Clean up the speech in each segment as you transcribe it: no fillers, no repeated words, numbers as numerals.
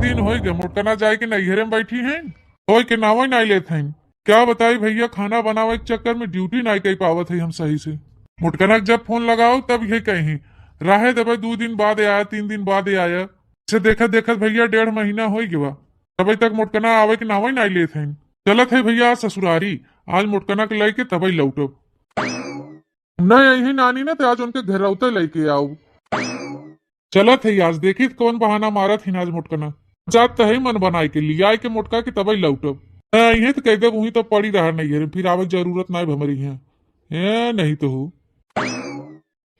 दिन हो गए मोटकना जाए के नैहरे में बैठी हैं हो के नावा नहीं लेते हैं। क्या बताई भैया, खाना बनावे के चक्कर में ड्यूटी नहीं कर पावत है हम सही से। मोटकना जब फोन लगाओ तब ये कहीं राहे दबे 2 दिन बाद आया 3 दिन बाद आया। इसे देखत देखत भैया 1.5 महीना हो गया तब तक मोटकना आवे के नावा नहीं लेते हैं। चलत है भैया ससुरारी, आज मोटकना के लेके तब लौटब। नहीं यही नानी ना तो आज उनके घर रौते लेके आओ। चलत है आज देखी कौन बहाना मारत ही आज मोटकना जात है मन बनाए के लिए आए के मोटका के तब लौटब। यही तो कह दे वही तो पड़ी रहा नहीं है फिर आवे जरूरत नहीं भमरी है नहीं तो हो।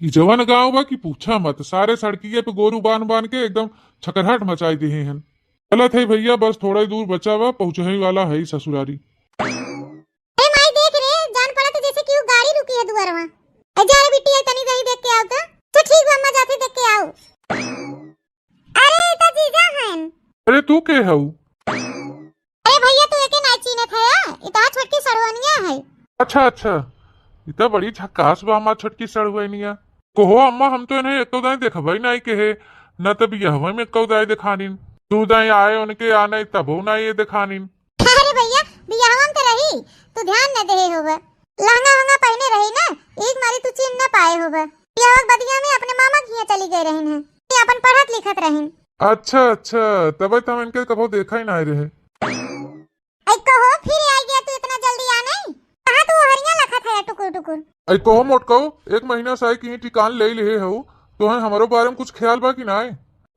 जवन गाँव बा की पूछा मत, सारे सड़किए पे गोरू बांध बांध के एकदम छकरहट मचाई दिए हैं। गलत है भैया, बस थोड़ा ही दूर बचा हुआ पहुंचे वाला है ससुरारी। ए माई देख रे, जान पड़ा तो जैसे कि वो गाड़ी रुकी है दुआरवा। अजार बिटिया तनी रही देख के आओ तो ठीक अम्मा जाते देख के आओ। अरे तो जीजा हन। अरे तू के हऊ? अरे भैया तू एके नाची न था, इता छोटकी सड़वनिया है। अच्छा अच्छा, इतना बड़ी झकास बा हमार छोटकी सड़वनिया। कोहो अम्मा हम तो इन्हें एको दाई देखबई नहीं के है, न तो बियाहवा में एको दाई दिखानीन। तू दाई आए उनके आने तबो ना ये दिखानीन। अरे भैया बियाहवा में तो रही तू ध्यान न दे होबे, लहंगा वंगा पहने रही ना, एक मारी तू चिन न पाए होबे। बियाह बदिया में अपने मामा के यहाँ चली गई रहन है, ये अपन पढ़त लिखत रहन। अच्छा अच्छा, तब तो हम इनके कबो देखा ही नहीं रहे। आई कहो फिर आ गया तू इतना जल्दी आने, कहां तू हरिया लखत है टुकुर टुकुर। आई कहो मोटको, 1 महीना से कहीं ठिकान ले ले हो तो है हमारे बारे में कुछ ख्याल बा कि ना?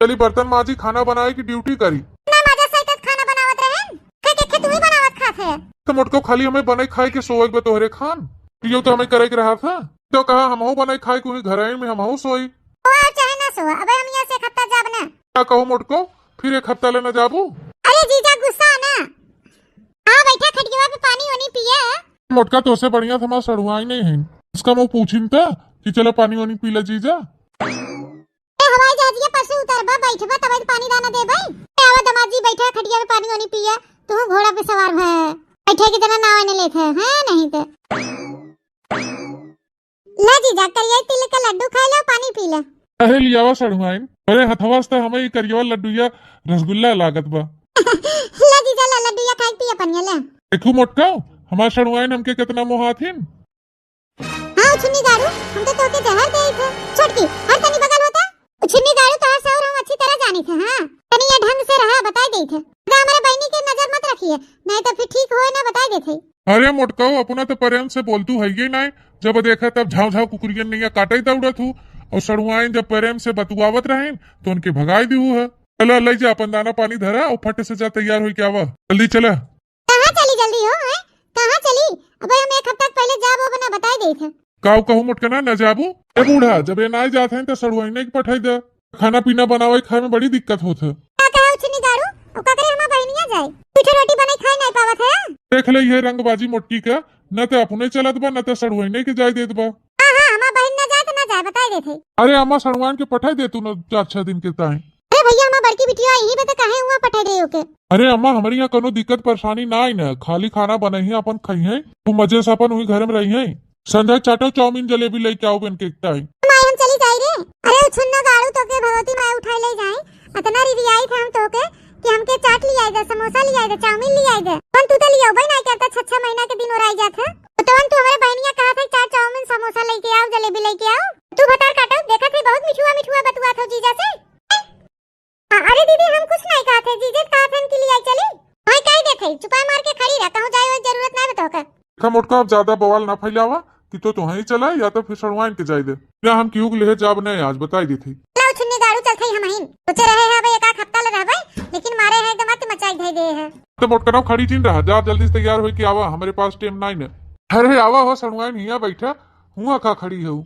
चली बर्तन माजी खाना बनाए की ड्यूटी करी ना मजा सहित खाना बनावत रहन के तू ही बनावत खात है। तो मोटको खाली हमें बनाई खाए के सोए बे तोहरे खान यो तो हमें करे के रहा था, तो कहा हम बनाई खाए को घर में हम सोई ओ चाहे ना सो। अबे हम यहाँ से एक हफ्ता जाब ना। क्या कहो मोटको, फिर 1 हफ्ता लेना जाबू? अरे जीजा गुस्सा ना, हाँ बैठा खटिया पे पानी वानी पिया। मोटका तो से बढ़िया था सड़ुआ ही नहीं है, उसका मुँह पूछिन था कि चलो पानी वानी पी ले जीजा। हवाई जहाजिया पर से उतरबा बैठबा तब पानी दाना देबई। आवा दमाजी बैठा खटिया पे पानी वानी पिया, तू घोड़ा पे सवार है बैठे की तरह नाव ने लेथे है नहीं तो। ले जीजा करिया तिल का लड्डू खा लो पानी पी ले। अरे लियावा सड़ुआइन, अरे हथवास्ता हमें ये करियवा लड्डूया रसगुल्ला लागत बा। ले जीजा ला लड्डूया खाई पिया पनिया ले। देखो मोटका हमार सड़ुआइन हमके कितना मोहाथिन। हां उछनी गाड़ू हम तो तोके जहर देई थे छोटकी, हर तनी बगल होता उछनी गाड़ू तो सौर हम अच्छी तरह जानी थे। हां तनी ये ढंग से रहा बता देई थे, हमारे बहनी के नजर मत रखिए नहीं तो फिर ठीक होए ना बता देथे। अरे मोटका अपना तो प्रेम से बोलतू है ही नहीं, जब देखा तब झाव झाव कुकुरियन नहीं काटे दौड़त हूँ और सड़ुआइन जब प्रेम से बतुआवत रहे तो उनके भगाई दी है। चलो ले जा अपन दाना पानी धरा और फटे से जा तैयार हो क्या जल्दी चला। कहाँ चली जल्दी हो है? कहाँ चली? अबे हम 1 हफ्ता पहले जाबो बना बता दे थे। काऊ कहूँ मोटकना न जाबू? ए बूढ़ा जब ये ना जाते हैं तो सड़ुआइने की पठाई दे, खाना पीना बनावे खाए में बड़ी दिक्कत होत है। क्या कहा उछनी गाड़ू ओ का करे हम बहनिया जाए पीठे रोटी बनाई खाए नहीं पावत है। देख ले ये रंगबाजी मोटकी का, न तो अपने चलत बा न तो सड़ुआइने के जाय देत बा। हां हां हमार बहन ना जाए तो ना जाए बता दे थे। अरे अम्मा सड़ुआइन के पठाई दे तू न 4-6 दिन के ताई। अरे भैया हमार बड़की बिटिया यही पे तो कहे हुआ पठा दे ओके। अरे अम्मा हमारे यहाँ कोनो दिक्कत परेशानी ना आई न, खाली खाना बने ही अपन खाई है, तू मजे से अपन वही घर में रही है। संध्या चाटो चाउमीन जलेबी लेके आओ बन के टाइम। माय हम चली जाई रे। अरे उछन्ना गाड़ू तो के भगवती माय उठाई ले जाए, इतना रियाई थे हम तो के कि हमके चाट ले आई दे, समोसा ले आई दे, चाउमीन ले आई दे। कौन तू तो लियो भाई ना करता 6-6 महीना के दिन और आई जात है तो तू हमारे बहनिया कहा था चाट चाउमीन समोसा लेके आओ जलेबी लेके आओ। तू बता काटो देखा थे बहुत मिठुआ मिठुआ बतुआ था जीजा से। अरे दीदी हम कुछ नहीं कहा थे, जीजे कहा थे के लिए आई चली भाई कह दे थे चुपा मार के खड़ी रह, कहूं जाए जरूरत ना बताओ का। देखा मोटका अब ज्यादा बवाल ना फैलावा कि तो ही चला या तो फिर सड़ुआइन के जाय दे या हम क्यों ले जाब नहीं आज बताई दी थी। ला उछनी गाड़ू चल थई हम हिन सोचे रहे है भाई 1 हफ्ता ले रहबै लेकिन मारे है एकदम मत मचाई दे दे है। तो मोटका खड़ी चिन रहा जा जल्दी से तैयार हो के आवा, हमारे पास टाइम नहीं है। अरे आवा हो सड़ुआइन हिया बैठा हुआ का खड़ी हो।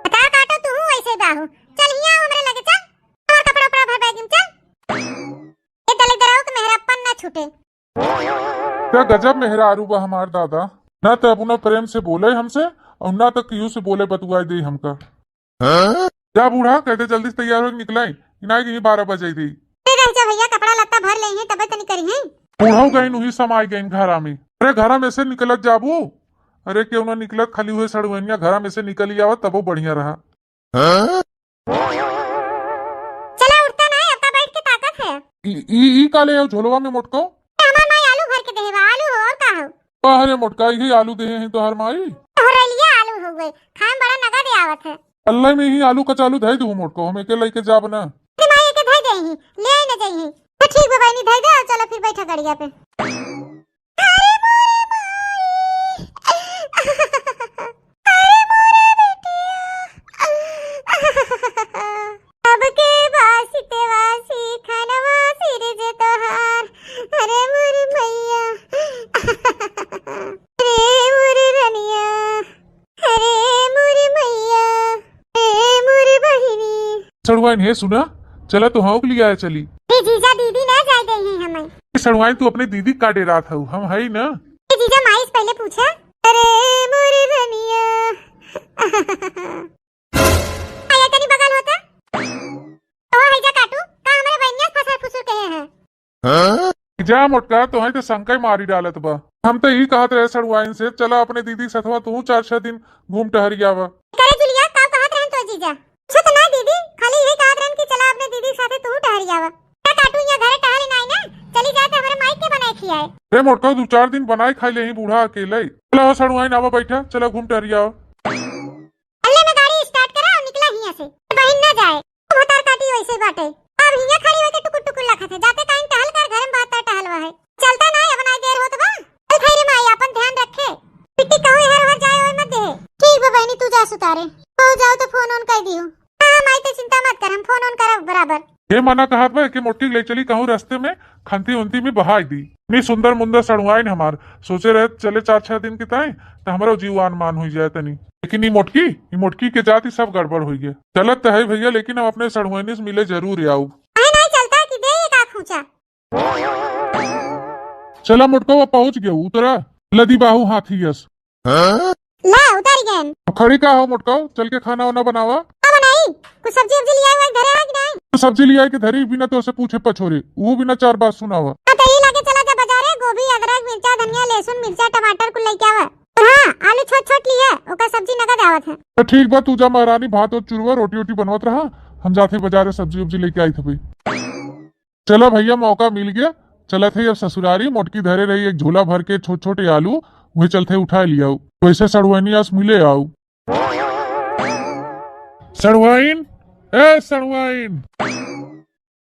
बता काटो तू ऐसे बाहु चल हिया हमरे लगे चल और कपड़ा कपड़ा भर बैग में चल। ये तले दराव के मेहरापन ना छूटे। क्या गजब मेहरारू बा हमार दादा, ना तो अपना प्रेम से बोले हमसे और ना तो क्यों से बोले बतुआई दे हमका। जा बूढ़ा कहते जल्दी से तैयार हो निकला इनाई कहीं 12 बजे थी। रह जा भैया कपड़ा लत्ता भर ले हैं तब तनी करी हैं। बूढ़ा गई नुही समाई गई घरा में। अरे घरा में से निकलत जाबू, अरे क्यों ना निकलत खाली हुए सड़ुआइनिया घरा में से निकल जावा तब वो बढ़िया रहा। चला उठता ना अब बैठ ई काले हो झोलवा में मोटको? हमार माई आलू भर के देहे बा, आलू हो और का हो। अरे मोटका ही आलू दे हैं तो हर माई तोहरलिया आलू हो गए, खाए में बड़ा नगद आवत है। अल्लाह में ही आलू कचालू धई दू मोटको, हम एके लेके जा बना। ते माई के धई देही, ले आई न जाई। तो ठीक बा बहनी धई दे, और चलो फिर बैठा गड़िया पे। अरे मोरे माई, अरे मोरे बेटिया, अब के बासी ते वासी खानवा सिर जे तोहार। अरे मोरे मैया, अरे मोरे रनिया, अरे मोरे मैया, अरे मोरे बहिनी। सड़वाइन है सुना, चला तो हाँ के लिए आया चली। ए जीजा दीदी ना जाए दे हैं हमें। सड़वाइन तू अपने दीदी का डेरा था, हम है ही ना। ए जीजा माई से पहले पूछा। अरे मोरे रनिया, आया तनी बगल होता। ओ है जा काटू, का हमारे बहनिया फसर फुसर कहे हैं। जा मोटका तो है तो संकय मारी डालत बा। हम तो यही कहत रहे सड़वाइन से, चला अपने दीदी के साथवा तू 4-6 दिन घूम टहरी आवा। करे जुलिया का कहत रहन तो जीजा। छो तो ना दीदी, खाली यही कहत रहन कि चला अपने दीदी के साथे तू टहरी आवा। का काटू या घरे टहले नाई ना, चली जाए तो हमारे माई के बनाए खियाए। रे मोटका 2-4 दिन बनाए खाई ले ही बूढ़ा अकेले। चला सड़वाइन आवा बैठा, चला घूम टहरी आवा। अल्ले में गाड़ी स्टार्ट करा और निकला हिया से। बहन ना जाए, भतार काटी वैसे बाटे। अब हिया खड़ी होके टुकुर टुकुर लखत है, जाते काइन टहल कर घर में बात टहलवा है। चलता ना अब ना देर होत बा। चल खैरे माई अपन ध्यान रखे, पिट्टी कहू इधर उधर जाए और मत दे। ठीक बा बहनी, तू जा सुतारे हो जाओ तो फोन ऑन कर दियो। हां माई तो चिंता मत कर, हम फोन ऑन करब बराबर। ये मना कहत बा कि मोटी ले चली कहूँ रास्ते में खंती उंती में बहाई दी। नहीं सुंदर मुंदर सड़वाइन हमार सोचे रहे चले 4-6 दिन के ताई तो हमारा जीवान मान हो जाए तनी, लेकिन ये मोटकी के जाति सब गड़बड़ हो गया। चलत तो है भैया, लेकिन हम अपने सड़वाइनी से मिले जरूर आऊ। नहीं चलता कि दे एक आंख ऊंचा। चला मोटका वो पहुंच गया, उतरा लदी बाहू हाथी यस। ला उतार गए। खड़ी का हो मोटका, चल के खाना वाना बनावा। बनाई कुछ सब्जी वब्जी लिया हुआ घरे है कि नहीं? तो सब्जी लिया के धरी बिना तो उसे पूछे पछोरे, वो बिना 4 बात सुनावा। तो ये लाके चला जा बाजारे, गोभी अदरक मिर्चा धनिया लहसुन मिर्चा टमाटर कुल लेके आवा। हां आलू छोट छोट लिया, ओका सब्जी नगद आवत है। तो ठीक बा, तू जा महारानी, भात और चुरवा रोटी वोटी बनवत रहा, हम जाते बाजारे सब्जी वब्जी लेके आई थे। चला भैया मौका मिल गया, चला थे अब ससुरारी। मोटकी धरे रही एक झोला भर के छोटे छोटे आलू, वही चलते उठा लिया। वैसे सड़वाइनी आज मिले आऊ। सड़वाइन, ए सड़वाइन।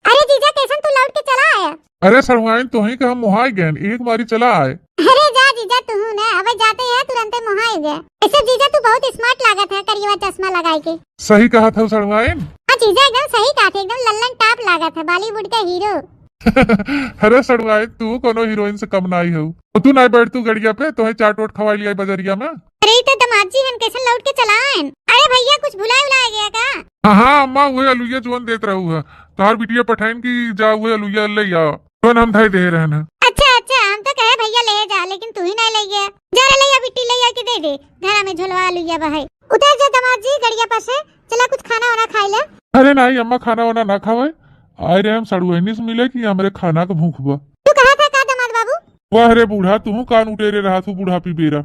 अरे जीजा कैसन तू लौट के चला आया? अरे सड़वाइन तो ही का हम मोहाई गए, एक बारी चला आए। अरे जा जीजा तू ना, अब जाते हैं तुरंत मोहाई गया। ऐसे जीजा तू बहुत स्मार्ट लागत है करिया चश्मा लगाए के। सही कहा था सड़वाइन। हाँ जीजा एकदम सही कहा था, एकदम लल्लन टाप लागत है, बॉलीवुड का हीरो। अरे सड़वाइन तू कोनो हीरोइन से कम नहीं हो। तू नहीं बैठ तू गड़िया पे, तो है चाट वोट खवाई लिया बजरिया में। अरे तो दमाद जी हम कैसे लौट के चलाएं? अरे भैया कुछ भुलाया गया का? हाँ अम्मा वही अलुइया जोन देत रहू है, तोहार बिटिया पठाइन की जा वही अलुइया ले आओ, जोन हम धई दे रहन। अच्छा हम तो कहे भैया ले जा, लेकिन तू ही नहीं ले गया। जा रे लिया बिट्टी ले के दे दे, घर में झोलवा अलुइया बहाई। उतर जा दमाद जी गड़िया पर से, चला कुछ खाना वाना खाई ले। अरे नहीं अम्मा, खाना वाना ना खावे, आए रहे हम सड़ुआनी से मिले कि हमरे खाना का भूख बा। तू कहा था का दमाद बाबू? वाह रे बूढ़ा, तू कान उटेरे रहा तू बुढ़ापी बेरा।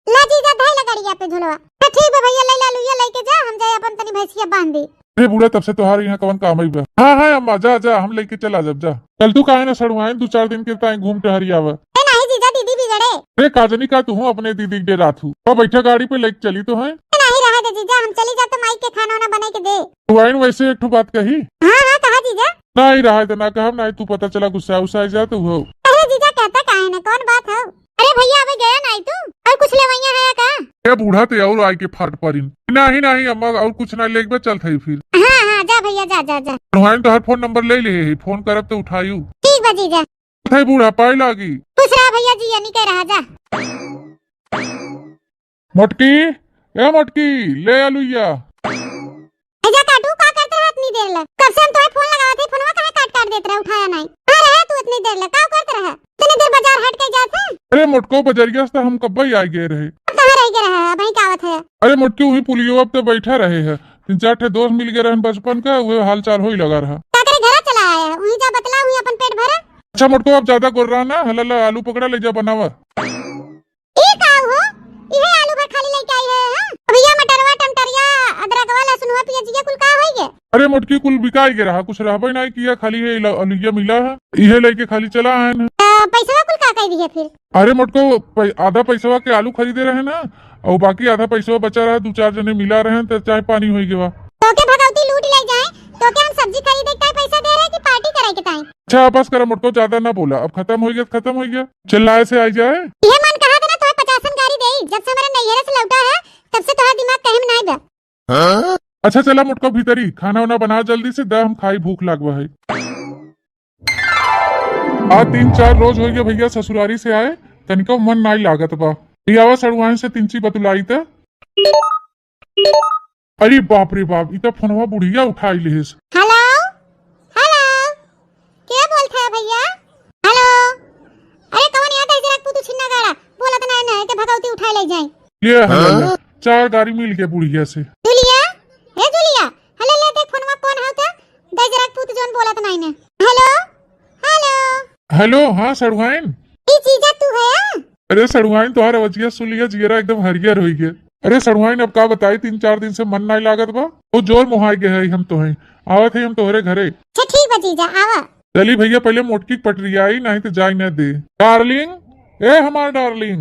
ला जीजा धई ले गड़िया पे झोलवा। तो ठीक है भैया, ले ला लुइया लेके जा, हम जाए अपन तनी भैंसिया बांध दे। अरे बूढ़ा तब से तोहार यहाँ कवन काम आई बा। हाँ अम्मा जा जा, हम लेके चला जब जा। कल तू काहे ना सड़ुआइन 2-4 दिन के ताई घूम टहरी आवा। नहीं जीजा दीदी बिगड़े। अरे काजनी का तू अपने दीदी के राथू और बैठा गाड़ी पे लेके चली तो है। नहीं रहा दे जीजा, हम चली जा तो माइक के खाना वाना बना के दे। सड़ुआइन वैसे एक ठो बात कही। हाँ कहा जीजा? नहीं रहा तो ना कहब, नहीं तू पता चला गुस्सा उस्सा जा तो हो। अरे जीजा कहता काहे ना, कौन बात है? अरे भैया अबे गया नहीं तू, और कुछ लेवैया है का? ये बूढ़ा ते और आई के फाट परिन। नहीं अम्मा और कुछ ना लेके चल थई फिर। हाँ जा भैया जा। सड़ुआइन तो हर फोन नंबर ले ले, फोन करब तो उठायू। ठीक बा जीजा। थे बूढ़ा पाई लागी। खुश रहा भैया जी, यानी कह रहा जा। मोटकी, ए मोटकी ले अलुइया। जा काटू का करते रहा इतनी देर ले? कब से हम तोहे फोन लगावे थे, फोनवा काहे काट देत रहा, उठाया नहीं। हां रहा तू इतनी देर ले का करते रहा? इतनी देर बाजार हट के जात है। अरे मोटको बजरिया से हम कब ही आ गए रहे। कहां रह गए रहा भाई, कावत है? अरे मोटकी वही पुलियो अब तो बैठा रहे है, 3-4 ठे दोस्त मिल गए रहन बचपन का, वो हाल चाल हो ही लगा रहा। का करे घर चला आया, वही जा बतला हुई अपन पेट भरा। अच्छा मोटको अब ज्यादा गोर रहा ना, हला आलू पकड़ा ले जा बनावा। ई का हो? इहे आलू भर खाली लेके आई है। हां भैया मटरवा टमटरिया अदरकवा लहसुन सुनवा पिया जिया कुल का होई गे। अरे मोटकी कुल बिकाई गे रहा, कुछ रहबे नहीं किया, खाली ये अलिया मिला है, इहे लेके खाली चला है न। पैसा कुल का कह दिए फिर। अरे मोटको आधा पैसा के आलू खरीदे रहे ना, और बाकी आधा पैसा बचा रहा, 2-4 जने मिला रहे तो चाय पानी हो गया। तो के भगवती लूट ले जाए तो के हम सब्जी खरीदे के पैसा दे रहे कि पार्टी कराए के ताई। अच्छा बस करा मोटको, ज्यादा ना बोला, अब खत्म हो गया तो खत्म हो गया, चिल्लाए से आई जाए। ये मन कहा था ना तो 50 गाड़ी देई, जब से हमारे नैहरा से लौटा है तब से तोहरा दिमाग कहीं में नहीं बा। अच्छा चला मोटको भीतरी, खाना वाना बना जल्दी से, दा हम खाई, भूख लागवा है। आज 3-4 रोज हो गया भैया ससुरारी से आए, तनिको मन नहीं लागत बा। आवा सड़ुआन से तिनसी बतुलाई त। अरे बाप रे बाप, इतना फोनवा बुढ़िया उठाई लेस। हेलो हेलो, क्या बोलता है भैया? हेलो, अरे कौन याद है जरा तू छिन्ना गाड़ा बोला तो ना के भगवती उठा ले जाए। ये हेलो, 4 गाड़ी मिल गया बुढ़िया से। जुलिया, हे जुलिया, हेलो ले देख फोनवा कौन है त? दे जरा तू जोन बोला तो नहीं ने। हेलो हेलो हेलो, हाँ सड़ुआइन। ई चीजा तू है? अरे सड़ुआइन तुम्हारा वजिया सुलिया जियरा एकदम हरियर हो गया। अरे सड़ुआइन अब का बताई, 3-4 दिन से मन नहीं लागत बा, वो जोर मुहाई गए है हम तो हैं, आवत है हम तोहरे घरे। अच्छा ठीक बा जीजा आवा। चली भैया पहले मोटकी पटरी आई, नहीं तो जाई न दे। डार्लिंग, ए हमार डार्लिंग।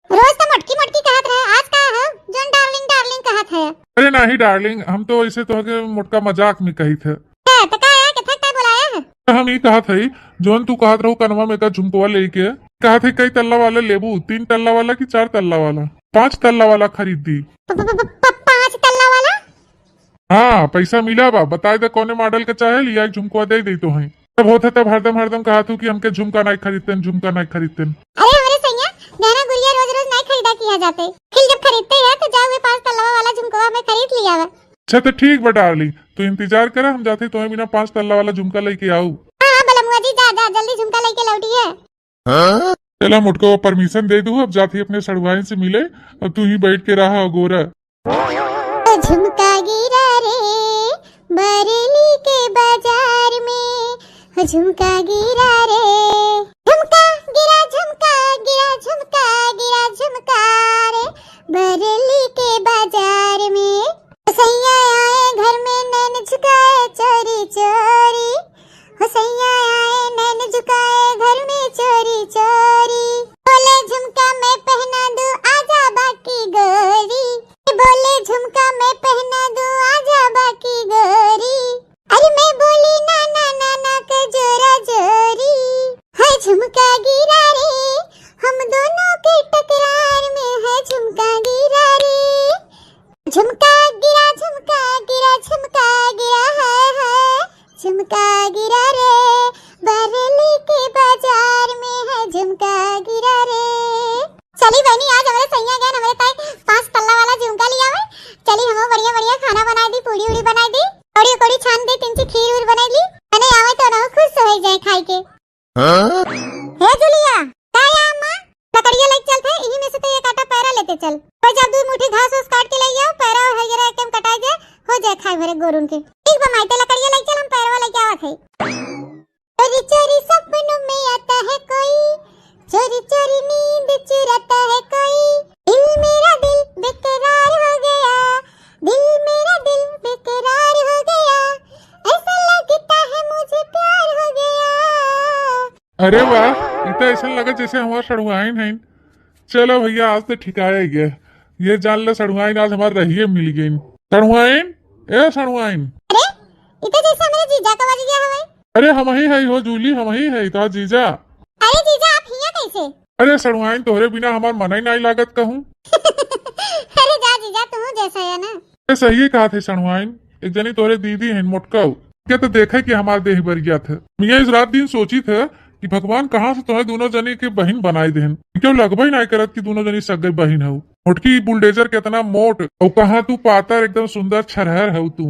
रोज तो मटकी मटकी कहत रहे, आज का है जोन डार्लिंग डार्लिंग कहत है? अरे नहीं डार्लिंग, हम तो ऐसे तो मोटका मजाक में कही थे। तो का है किथे का बुलाया है? हम ये कहा था जोन तू कहत रहो कनवा में का झुमकवा लेके, कहा थे कई तल्ला वाला लेबू, 3 तल्ला वाला कि 4 तल्ला वाला? 5 तल्ला वाला खरीद दी। 5 तल्ला वाला? हाँ पैसा मिला बा, बताए दे कौने मॉडल का चाहे, लिया झुमकवा दे दी तो है। तब होता तब हरदम कहा तू कि हमके झुमका नहीं खरीदते, झुमका नहीं खरीदते। अरे हमारे सैया गहना गुड़िया रोज रोज नहीं खरीदा किया जाते, फिर जब खरीदते हैं तो जाओ 5 तल्ला वाला झुमका मैं खरीद लिया है। अच्छा तो ठीक बा डार्लिंग, तू इंतजार करा, हम जाते तुम्हें बिना 5 तल्ला वाला झुमका लेके आऊ। हाँ बलमुआ जी जा जा जल्दी झुमका लेके लौटिए। चला मुटको परमिशन दे दू, अब जाती अपने सड़ुआइन से मिले, अब तू ही बैठ के रहा गोरा। झुमका गिरा रे बरेली के बाजार में, झुमका गिरा रे, झुमका गिरा झुमका गिरा झुमका गिरा झुमका रे बरेली के बाजार में। सैया आए घर में नैन झुकाए चोरी चोरी, सैया आए नैन झुकाए घर में चोरी चोरी। बोले झुमका मैं पहना दूं आजा बाकी गोरी, बोले झुमका मैं पहना दूं आजा बाकी गोरी। अरे मैं बोली ना ना ना ना का जोरा जोरी, है झुमका गिरा रे हम दोनों के टकरार में, है झुमका गिरा रे। झुमका गिरा झुमका गिरा झुमका गिरा है झुमका गिरा रे बरेली के बाजार में, है झुमका गिरा रे। चली बहनी आज हमारे सैया गए हमारे ताई 5 तल्ला वाला झुमका लिया है। चली हम बढ़िया बढ़िया खाना बना दी, पूड़ी उड़ी बना दी, कड़ी कड़ी छान दी, 3 खीर उर बना ली, अने आवे तो ना खुश हो जाए खाई के। हे जुलिया का या अम्मा लकड़िया लेके चलते, इन्हीं में से तो एक आटा पैरा लेते चल, तो जब 2 मुट्ठी घास उस काट के ले आओ, पैरा और हजरा एकदम कटाई दे, हो जाए खाए भरे गोरुन के। ठीक बा माइते लकड़िया लेके चल, हम पैरवा लेके आवत है। चोरी चोरी सपनों में आता है कोई, चोरी चोरी नींद चुराता है कोई, दिल मेरा दिल बेकरार हो गया, दिल मेरा दिल बेकरार हो गया, ऐसा लगता है मुझे प्यार हो गया। अरे वाह, इतना ऐसा लगा जैसे हमारा सड़ुआइन है। चलो भैया आज तो ठिकाया गया, ये जान लो सड़ुआइन आज हमारे रहिए मिल गई। सड़ुआइन, ए सड़ुआइन। अरे इतना जैसे मेरे जीजा का बज गया हवाई। अरे हम ही है हो जूली, हम ही है तो जीजा। अरे जीजा आप हिया कैसे? अरे सड़ुआइन तोहरे बिना हमार मन ही नहीं लागत कहूँ। अरे जा जीजा तुम जैसा है ना। सही कहा थे सड़ुआइन, एक जनी तोहरे दीदी है मोटका, क्या तो देखा कि हमारे देह भर गया था। मियाँ इस रात दिन सोची था कि भगवान कहाँ से तुम्हें दोनों जनी के बहन बनाए देहन, क्यों लगभग ही नहीं करत कि दोनों जनी सगे बहन हो। मोटकी बुलडोजर कितना मोट और कहाँ तू पातर एकदम सुंदर छरहर है तू।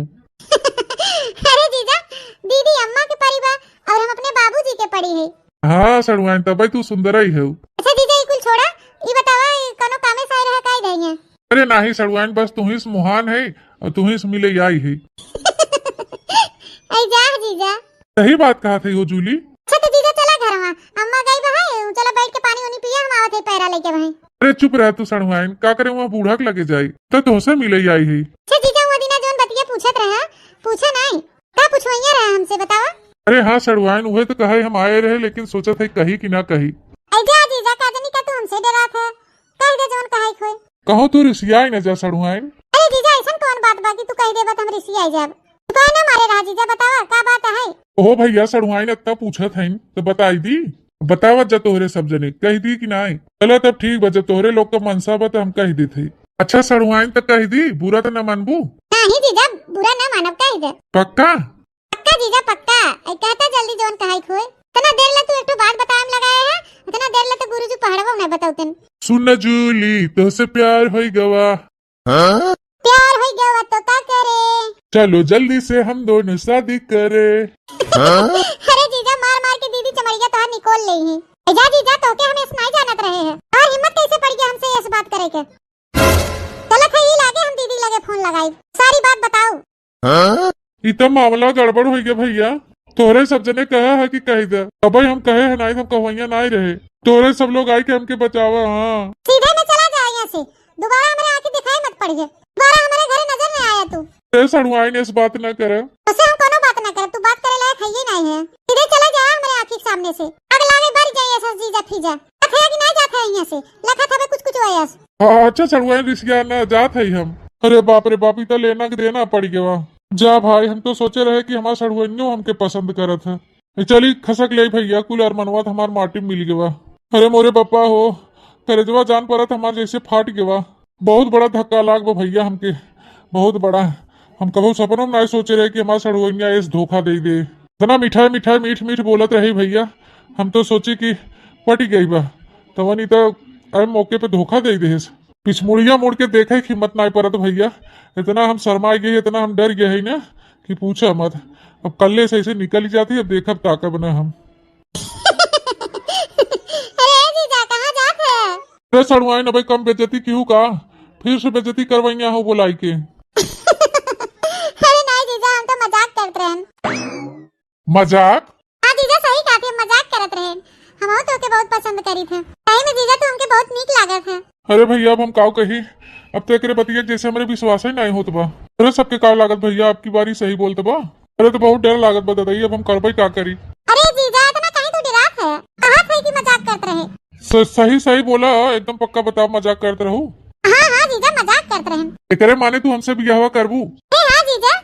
अरे जीजा दीदी अम्मा के परी बा और हम अपने बाबूजी के पड़ी है। हाँ सड़ुआइन तब तू सुंदर ही है। अच्छा जीजा ये कुल छोड़ा, ये बतावा कोनो कामे साई रह काई गई है? अरे नहीं सड़ुआइन, बस तू ही महान है और तू ही मिले आई है। ऐ जा जीजा सही बात कहा थे वो जूली। अच्छा तो जीजा चला घर में, अम्मा गई बहाए, चलो बैठ के पानी उनी पिया, हम आवत है पैरा लेके वहीं। अरे चुप रह तू सड़ुआइन, का करे वहाँ बूढ़ा के लगे जाई तो तुमसे मिले आई है। अच्छा जीजा वो दिन पूछत रहे, पूछे नहीं का पूछवाइया रहे हमसे बतावा। अरे हाँ सड़ुआइन हुए तो कहे हम आए रहे, लेकिन सोचा था कही कि ना कही। ऐजा जीजा का जनी का तू हमसे डरा था, कह दे जोन कहाई खोई। कहो तू रिसियाई न जा सड़ुआइन। अरे जीजा ऐसा कौन बात बाकी तू कह देबा हम रिसी आई जाब। तू कहे ना मारे रहा जीजा बतावा का बात है। ओहो भैया सड़ुआइन इतना पूछत है तो बताई दी, बतावत जा तोहरे सब जने कह दी कि ना। चलो तब ठीक बा, जब तोहरे लोग का मनसा बा तो हम कह दी थी। अच्छा सड़ुआइन तक कह दी, बुरा तो न मानबू। नहीं जीजा बुरा ना मानब कह दे। पक्का पक्का जीजा पक्का। ऐ कहता जल्दी जोन कहाई खोई। इतना देर ले तू एक तो बात बताएम लगाए है, इतना देर ले तो गुरुजी पहाड़वा नहीं बताउतन। सुन जूली तोसे प्यार होई गवा। हाँ? प्यार होई गवा तो का करे। चलो जल्दी से हम दोनों शादी करे। हाँ? अरे जीजा मार मार के दीदी चमड़िया तो निकोल ले ही। जा जीजा तो के हमें सुनाई जानत रहे हैं और हिम्मत कैसे पड़ गया हमसे इस बात करे के। चलो खई लागे हम दीदी लगे फोन लगाई, सारी बात बताओ। हाँ? इतना मामला गड़बड़ हो गया भैया, तोरे सब जने कहा है कि कह दे, अब हम कहे है नहीं, हम कहवैया नहीं रहे, तोरे सब लोग आई के हमके बचावा। हाँ सीधे में चला जा यहाँ से, दोबारा हमारे आके दिखाई मत पड़िए, दोबारा हमारे घर नजर नहीं आया तू। सड़ुआई ने इस बात न करे, उससे हम कोनो बात न करे, तू बात करे लायक है ही नहीं है। सीधे चला जा हमारे आँखी के सामने से, अगला में बढ़ जाइए ऐसा जीजा फीजा है कि नहीं जाता है यहाँ से, लखा था कुछ कुछ वयस। अच्छा सड़ुआई रिसिया न जात है हम। अरे बाप रे बाप, तो लेना देना पड़ गया। जा भाई, हम तो सोचे रहे कि हमारा सड़ुआइनो हमके पसंद करत है। चली खसक ले भैया, कुल अरमनवा हमार माटी मिल गवा। अरे मोरे पप्पा हो, करेजवा जान परत हमार जैसे फाट गवा। बहुत बड़ा धक्का लाग बा भैया हमके, बहुत बड़ा। हम कभी सपनों में नहीं सोचे रहे कि हमारा सड़ुआइया ऐसे धोखा दे दे। इतना मिठाई मिठाई मीठ मीठ बोलत रही भैया, हम तो सोचे कि पट गई बा, तो नहीं तो अरे मौके पे धोखा दे दे। पिछमुड़िया मुड़ के देखे हिम्मत नहीं परत भैया, इतना हम शर्मा गए, इतना हम डर गए है ना कि पूछा मत। अब कल्ले से ऐसे निकल जाती, अब देखब ताकब ना हम। अरे जीजा कहाँ जात है? अरे सड़ुआई न भाई, कम बेइज्जती क्यों का, फिर से बेइज्जती करवाइया हो बोलाई के। अरे नहीं जीजा, हम तो मजाक करते रहे। मजाक? हाँ जीजा सही कहा थी, मजाक करत रहे। हम तो के बहुत पसंद करी थे, सही में जीजा तो हमके बहुत नीक लागत है। अरे भैया अब हम काव कही, अब तो एक बतिया जैसे हमारे विश्वास ही नहीं होत बा। अरे सबके का लागत भैया, आपकी बारी सही बोलते बा। अरे तो बहुत डर लागत बा दादा, अब हम करबई का करी। अरे जीजा इतना कहीं तो डरात है, कहा थे कि मजाक करते रहे। सही सही बोला, एकदम पक्का बताओ, मजाक करते रहूं। हाँ हाँ जीजा मजाक करते रहे। एकरे माने तू हमसे बियाह करबू? हाँ जीजा।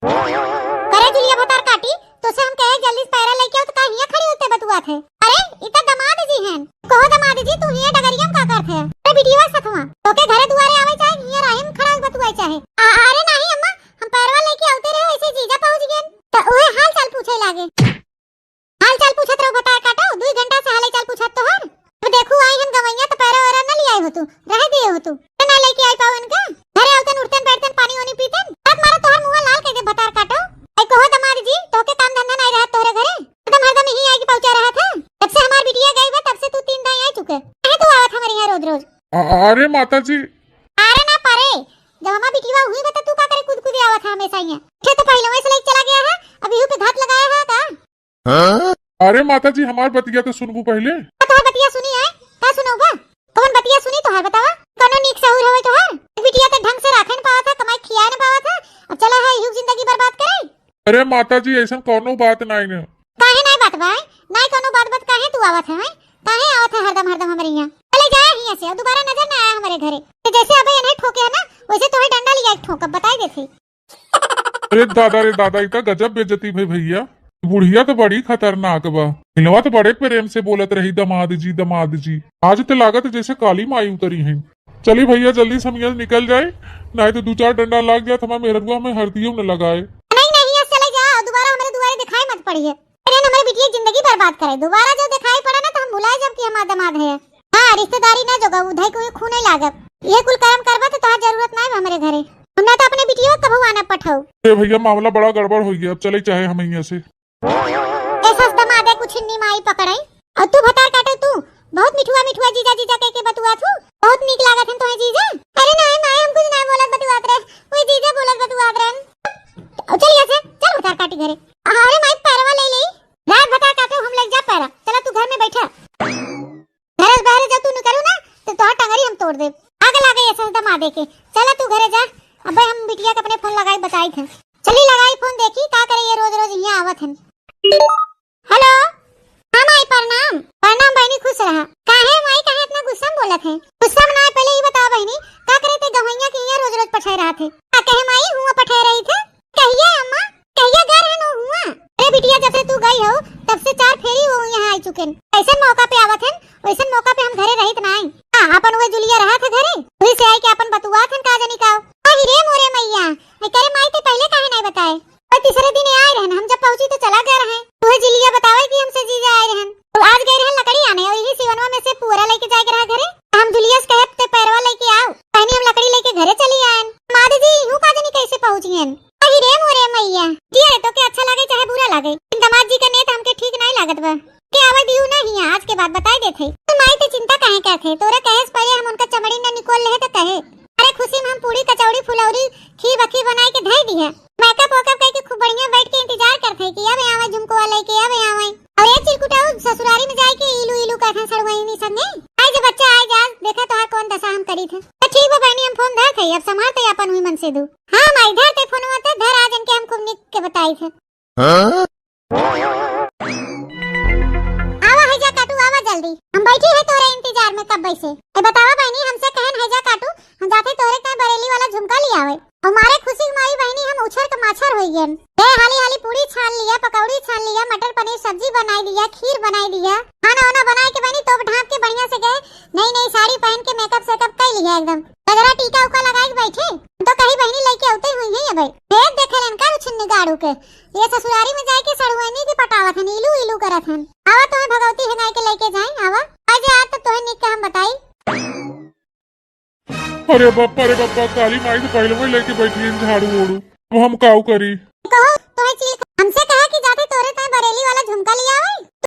अरे जुलिया भतार काटी तो से हम कहे जल्दी से पैरा लेके आओ, तो कहीं खड़ी होते बतुआ थे। अरे इतना दमाद जी हैं, कहो दमाद जी तू हिया डगरिया में का करथे? अरे बिटिया सथवा तो के घरे दुआरे आवे चाहे हिया राहिम खड़ा बतुआ चाहे। अरे नहीं अम्मा, हम पैरवा लेके आते रहे, ऐसे जीजा पहुंच गए तो ओए हाल चाल पूछे लागे। हाल चाल पूछत रहो भतार काटो, 2 घंटा से हाल चाल पूछत तो हर। अब देखो आई हम गवैया तो पैरा वरा न ले आए हो, तू रह दिए हो, तू ना लेके आई पावन का। घरे आउतन उठतन बैठतन पानी वानी पीतन, अब मारा तोहर मुंह लाल कर दे भतार काटो। ऐ कहो दमाद जी तो के काम धंधा नहीं रहा तोहरे घरे, एकदम हरदम ही आई के पहुंचा रहा था। जब से हमार बिटिया गई बा तब से तू 3 दाई आ चुके है, तू आवत हमारे यहाँ रोज रोज। अरे माता जी, अरे ना पारे, जब हमार बिटिया हुई बता तू का करे कूद कूद आवत है हमेशा यहाँ। फिर तो पहले वैसे लेके चला गया है, अब यू पे घात लगाया है का? हाँ? अरे माता जी हमार बतिया तो सुनबू पहले। तोहर बतिया सुनी है का सुनोगा? कौन बतिया सुनी तोहर बतावा? कनो नीक सहूर होवे तोहर? बिटिया तो ढंग से राखे न पावा था, कमाई खिया न पावा था, अब चला है यू जिंदगी बर्बाद करे। अरे माता जी ऐसा कोनो बात नहीं न। काहे नहीं बात भाई, नहीं कोनो बात काहे तू आवत है? काहे आवत है हरदम हरदम हमारे यहाँ? चले जाए यहाँ से, दोबारा नजर न आया हमारे घरे। तो जैसे अबे इन्हें ठोके है ना, वैसे तोहे डंडा लिया एक ठोक, बताई देती। अरे दादा रे दादा, इतना गजब बेइज्जती भाई भैया, बुढ़िया तो बड़ी खतरनाक बा। हिलवा तो बड़े प्रेम से बोलत रही दमाद जी दमाद जी, आज तो लागत जैसे काली माई उतरी है। चली भैया जल्दी से हम निकल जाए, नहीं तो 2-4 डंडा लाग जाए, हमारे मेहरबुआ में हरदियों न लगाए। नहीं चले जाओ, दोबारा हमारे दुआरे दिखाई मत पड़िए, हमारी बिटिया जिंदगी बर्बाद करे। दोबारा जो दिखाई पड़ा ना तो हम भुलाए जब कि हमारा दमाद है। हाँ रिश्तेदारी ना जोगा, उधर कोई खून नहीं लागत। ये कुल कर्म करवा तो तोहार जरूरत नहीं हमारे घरे, हमने तो अपने बिटिया कभू आना पठाओ। अरे भैया मामला बड़ा गड़बड़ हो गया, अब चले चाहे हम यहाँ से। ऐसा दमादे कुछ नहीं माई पकड़ाई, और तू भतार काटे तू बहुत मिठुआ मिठुआ जीजा जीजा कह के बतुआ थू, बहुत नीक लागत है तोहे जीजा। अरे नहीं हम कुछ नहीं बोलत बतुआत रहे, कोई जीजा बोलत बतुआत रहे। चल यहाँ से, चल भतार काटी घरे। अरे माई पैरवा ले ले, रात भतार काटे हम लेके जा पैरा, चला तू घर में बैठा। घर बाहर जब तू निकलू ना तो तोहर टंगरी हम तोड़ दे। आगे लागे ऐसा दमादे के, चला तू घरे जा। अब हम बिटिया के अपने फोन लगाई बताई थे। आवत हन। हेलो, हाँ माई प्रणाम। प्रणाम बहनी, खुश रहा। काहे माई, काहे इतना गुस्सा में बोलत है? गुस्सा में ना है, पहले ये बता बहनी, का करे थे गवैया की यहाँ रोज रोज पठाए रहा थे? का कहे माई हुआ पठाए रही थे? कहिए अम्मा, कहिए घर है नो हुआ। अरे बिटिया, जब से तू गई हो तब से 4 फेरी वो यहाँ आ चुके। ऐसे मौका पे आवत है, वैसे मौका पे हम घरे रहित ना आई। अपन वो जुलिया रहा था घरे, वही से आई के अपन बतुआ थन का जानी का। अहि रे मोरे मैया, मैं करे माई ते पहले काहे नहीं बताए? और तीसरे दिन आए रहन, हम जब पहुंची तो चला गया रहे। तुहे जुलिया बतावे कि हमसे जीजा आए रहन, तो आज गए रहन लकड़ी आने, और यही सिवनवा में से पूरा लेके जाए के रहा घरे। हम जुलिया से कहे ते पैरवा लेके आओ, पहले हम लकड़ी लेके घरे चली आएन। माँ जी यूं का जानी कैसे पहुंचियन? अहि रे मोरे मैया, जी अरे तो के अच्छा लगे चाहे बुरा लगे, दामाद जी का नेत हमके ठीक नहीं लागत बा। के आवे दियो नहीं, आज के बाद बताई देथे। तो माई ते चिंता काहे क्या थे? तोरे कहे से पहले हम उनका चमड़ी न निकोल ले तो कहे। अरे खुशी में हम पूरी कचौड़ी फुलौरी खीर बखी बनाई के धई दी है। मेकअप वकअप करके खूब बढ़िया बैठ के इंतजार करथे कि अब आवे झुमको वाले के, अब आवे। और ये चिलकुटाऊ ससुरारी में जाए के इलू इलू कहन सड़वईनी संगे। आई जे बच्चा आई जा, देखा तो कौन दशा हम करी थे। तो ठीक बा बहनी, हम फोन धर थे, अब संभालते अपन हुई मन से दू। हां माई धर ते फोन मत धर, आज इनके हम खूब निक के बताई थे। आवा है जा काटू, आवा जल्दी, हम बैठी है तोरे इंतजार में कब से। ए बतावा बहनी, हमसे कहन है जा काटू, हम जाते तोरे का बरेली वाला झुमका ले आवे। और मारे खुशी माई बहनी हम उछर के माछर होई गन। ए हाली हाली पूरी छान लिया, पकौड़ी छान लिया, मटर पनीर सब्जी बनाई दिया, खीर बनाई दिया, खाना वाना बनाए के बहनी तोप ढांप के बढ़िया से गए। नई नई साड़ी पहन के मेकअप सेकअप कर लिया एकदम, गजरा टीका उका लगा के बैठे। तो कहीं बहनी लेके आते हुई है ये भाई भेद देखे लन का छुन्नी गाड़ू के। ये ससुरारी में जाए के सड़ुआनी के पटावत हन, इलू इलू करत हन। आवा तो भगवती है नाई के लेके जाए, आवा आज आज तो तोहे निक के हम बताई। अरे बापा, काली माई से पहले में लेके बैठी है झाड़ू ओड़ू, अब हम काऊ करी? कहो तोहे चील हमसे कहा कि जाते तोरे ताए बरेली वाला झुमका ले आवे।